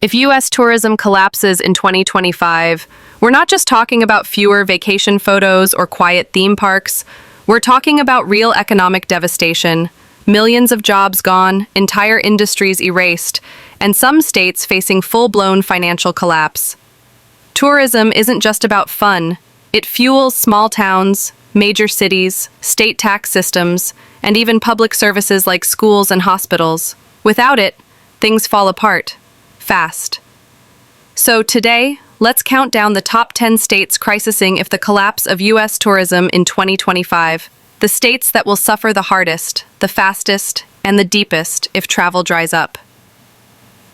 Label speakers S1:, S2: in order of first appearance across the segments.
S1: If U.S. tourism collapses in 2025, we're not just talking about fewer vacation photos or quiet theme parks. We're talking about real economic devastation, millions of jobs gone, entire industries erased, and some states facing full-blown financial collapse. Tourism isn't just about fun. It fuels small towns, major cities, state tax systems, and even public services like schools and hospitals. Without it, things fall apart. Fast. So today, let's count down the top 10 states crisising if the collapse of U.S. tourism in 2025. The states that will suffer the hardest, the fastest, and the deepest if travel dries up.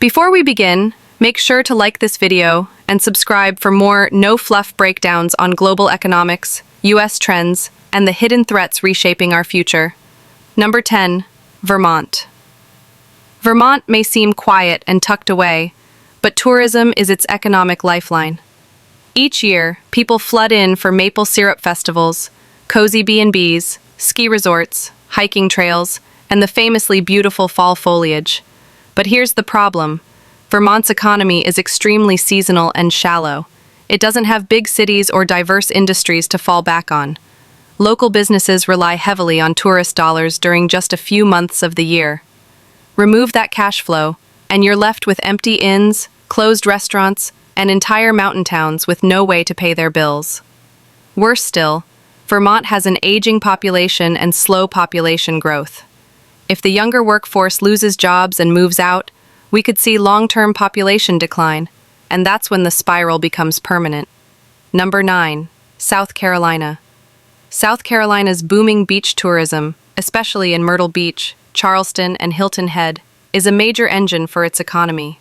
S1: Before we begin, make sure to like this video and subscribe for more no-fluff breakdowns on global economics, U.S. trends, and the hidden threats reshaping our future. Number 10. Vermont. Vermont may seem quiet and tucked away, but tourism is its economic lifeline. Each year, people flood in for maple syrup festivals, cozy B&Bs, ski resorts, hiking trails, and the famously beautiful fall foliage. But here's the problem. Vermont's economy is extremely seasonal and shallow. It doesn't have big cities or diverse industries to fall back on. Local businesses rely heavily on tourist dollars during just a few months of the year. Remove that cash flow, and you're left with empty inns, closed restaurants, and entire mountain towns with no way to pay their bills. Worse still, Vermont has an aging population and slow population growth. If the younger workforce loses jobs and moves out, we could see long-term population decline, and that's when the spiral becomes permanent. Number 9. South Carolina. South Carolina's booming beach tourism, especially in Myrtle Beach, Charleston, and Hilton Head, is a major engine for its economy.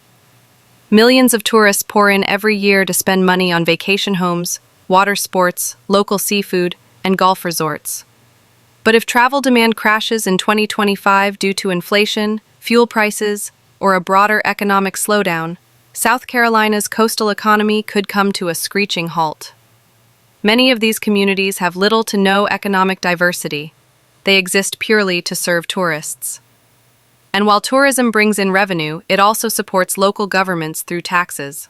S1: Millions of tourists pour in every year to spend money on vacation homes, water sports, local seafood, and golf resorts. But if travel demand crashes in 2025 due to inflation, fuel prices, or a broader economic slowdown, South Carolina's coastal economy could come to a screeching halt. Many of these communities have little to no economic diversity. They exist purely to serve tourists. And while tourism brings in revenue, it also supports local governments through taxes.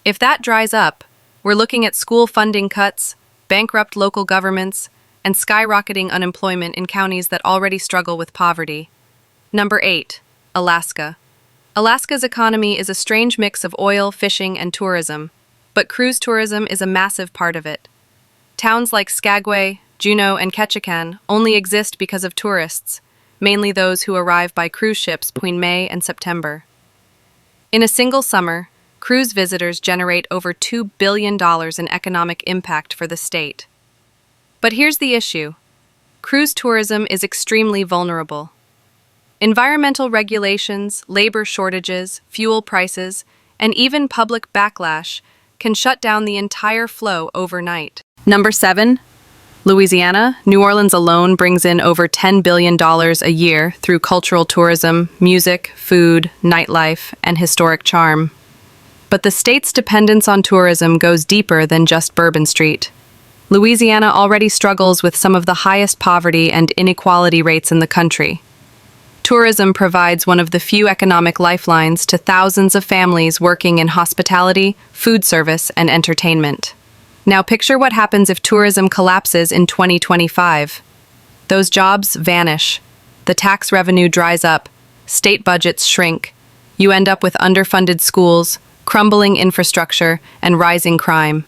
S1: If that dries up, we're looking at school funding cuts, bankrupt local governments, and skyrocketing unemployment in counties that already struggle with poverty. Number 8. Alaska. Alaska's economy is a strange mix of oil, fishing, and tourism, but cruise tourism is a massive part of it. Towns like Skagway, Juneau, and Ketchikan only exist because of tourists, mainly those who arrive by cruise ships between May and September. In a single summer, cruise visitors generate over $2 billion in economic impact for the state. But here's the issue. Cruise tourism is extremely vulnerable. Environmental regulations, labor shortages, fuel prices, and even public backlash can shut down the entire flow overnight. Number 7. Louisiana. New Orleans alone brings in over $10 billion a year through cultural tourism, music, food, nightlife, and historic charm. But the state's dependence on tourism goes deeper than just Bourbon Street. Louisiana already struggles with some of the highest poverty and inequality rates in the country. Tourism provides one of the few economic lifelines to thousands of families working in hospitality, food service, and entertainment. Now picture what happens if tourism collapses in 2025. Those jobs vanish. The tax revenue dries up. State budgets shrink. You end up with underfunded schools, crumbling infrastructure, and rising crime.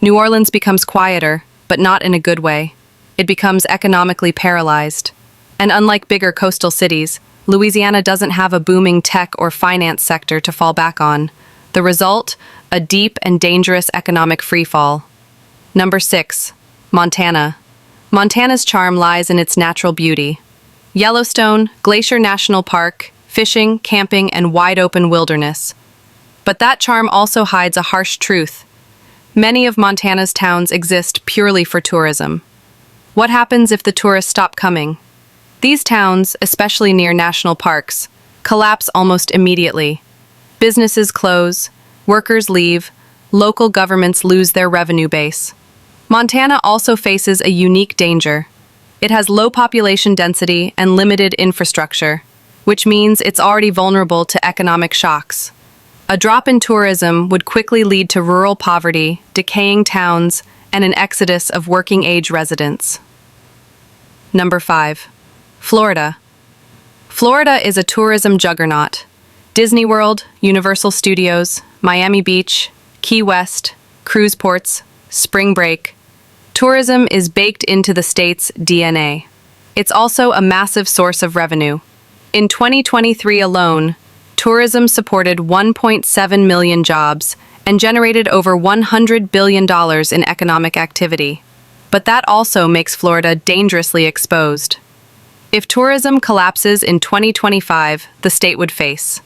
S1: New Orleans becomes quieter, but not in a good way. It becomes economically paralyzed. And unlike bigger coastal cities, Louisiana doesn't have a booming tech or finance sector to fall back on. The result? A deep and dangerous economic freefall. Number 6. Montana. Montana's charm lies in its natural beauty. Yellowstone, Glacier National Park, fishing, camping, and wide-open wilderness. But that charm also hides a harsh truth. Many of Montana's towns exist purely for tourism. What happens if the tourists stop coming? These towns, especially near national parks, collapse almost immediately. Businesses close, workers leave, local governments lose their revenue base. Montana also faces a unique danger. It has low population density and limited infrastructure, which means it's already vulnerable to economic shocks. A drop in tourism would quickly lead to rural poverty, decaying towns, and an exodus of working-age residents. Number 5. Florida. Florida is a tourism juggernaut. Disney World, Universal Studios, Miami Beach, Key West, cruise ports, spring break. Tourism is baked into the state's DNA. It's also a massive source of revenue. In 2023 alone, tourism supported 1.7 million jobs and generated over $100 billion in economic activity. But that also makes Florida dangerously exposed. If tourism collapses in 2025, the state would face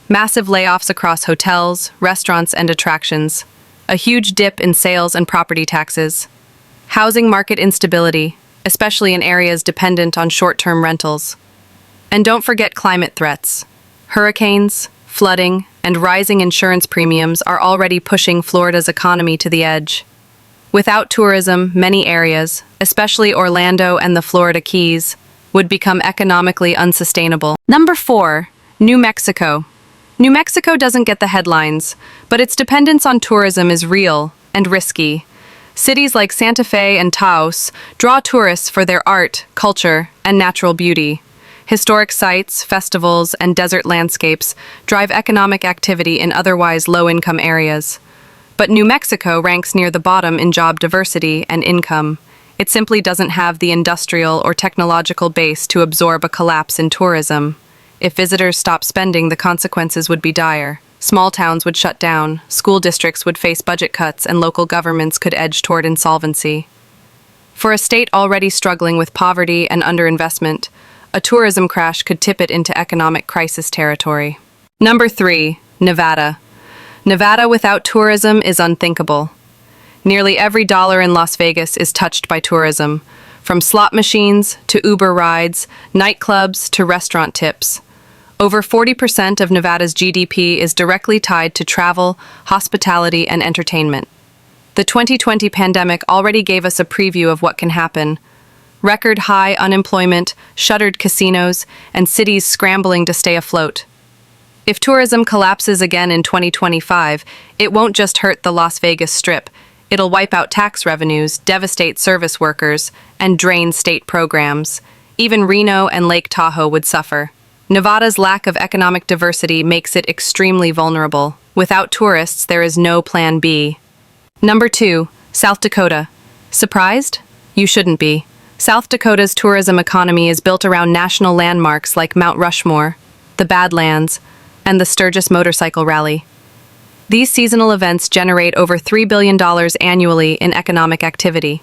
S1: massive layoffs across hotels, restaurants, and attractions, a huge dip in sales and property taxes, housing market instability, especially in areas dependent on short-term rentals. And don't forget climate threats. Hurricanes, flooding, and rising insurance premiums are already pushing Florida's economy to the edge. Without tourism, many areas, especially Orlando and the Florida Keys, would become economically unsustainable. Number 4. New Mexico. New Mexico doesn't get the headlines, but its dependence on tourism is real and risky. Cities like Santa Fe and Taos draw tourists for their art, culture, and natural beauty. Historic sites, festivals, and desert landscapes drive economic activity in otherwise low-income areas. But New Mexico ranks near the bottom in job diversity and income. It simply doesn't have the industrial or technological base to absorb a collapse in tourism. If visitors stop spending, the consequences would be dire. Small towns would shut down, school districts would face budget cuts, and local governments could edge toward insolvency. For a state already struggling with poverty and underinvestment, a tourism crash could tip it into economic crisis territory. Number 3. Nevada. Nevada without tourism is unthinkable. Nearly every dollar in Las Vegas is touched by tourism, from slot machines to Uber rides, nightclubs to restaurant tips. Over 40% of Nevada's GDP is directly tied to travel, hospitality, and entertainment. The 2020 pandemic already gave us a preview of what can happen. Record high unemployment, shuttered casinos, and cities scrambling to stay afloat. If tourism collapses again in 2025, it won't just hurt the Las Vegas Strip. It'll wipe out tax revenues, devastate service workers, and drain state programs. Even Reno and Lake Tahoe would suffer. Nevada's lack of economic diversity makes it extremely vulnerable. Without tourists, there is no plan B. Number 2. South Dakota. Surprised? You shouldn't be. South Dakota's tourism economy is built around national landmarks like Mount Rushmore, the Badlands, and the Sturgis Motorcycle Rally. These seasonal events generate over $3 billion annually in economic activity.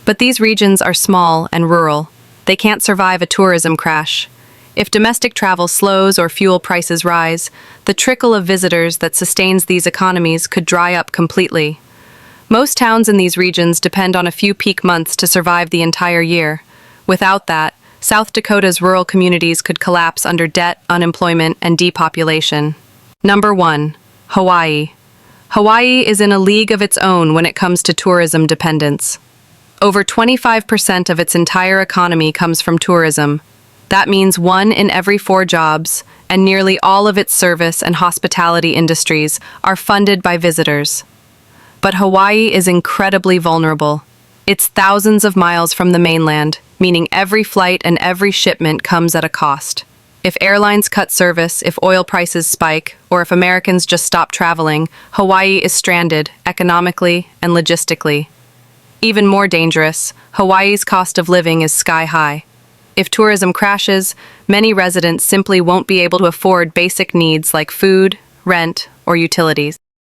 S1: But these regions are small and rural. They can't survive a tourism crash. If domestic travel slows or fuel prices rise, the trickle of visitors that sustains these economies could dry up completely. Most towns in these regions depend on a few peak months to survive the entire year. Without that, South Dakota's rural communities could collapse under debt, unemployment, and depopulation. Number 1. Hawaii. Hawaii is in a league of its own when it comes to tourism dependence. Over 25% of its entire economy comes from tourism. That means 1 in every 4 jobs, and nearly all of its service and hospitality industries are funded by visitors. But Hawaii is incredibly vulnerable. It's thousands of miles from the mainland, meaning every flight and every shipment comes at a cost. If airlines cut service, if oil prices spike, or if Americans just stop traveling, Hawaii is stranded, economically and logistically. Even more dangerous, Hawaii's cost of living is sky high. If tourism crashes, many residents simply won't be able to afford basic needs like food, rent, or utilities.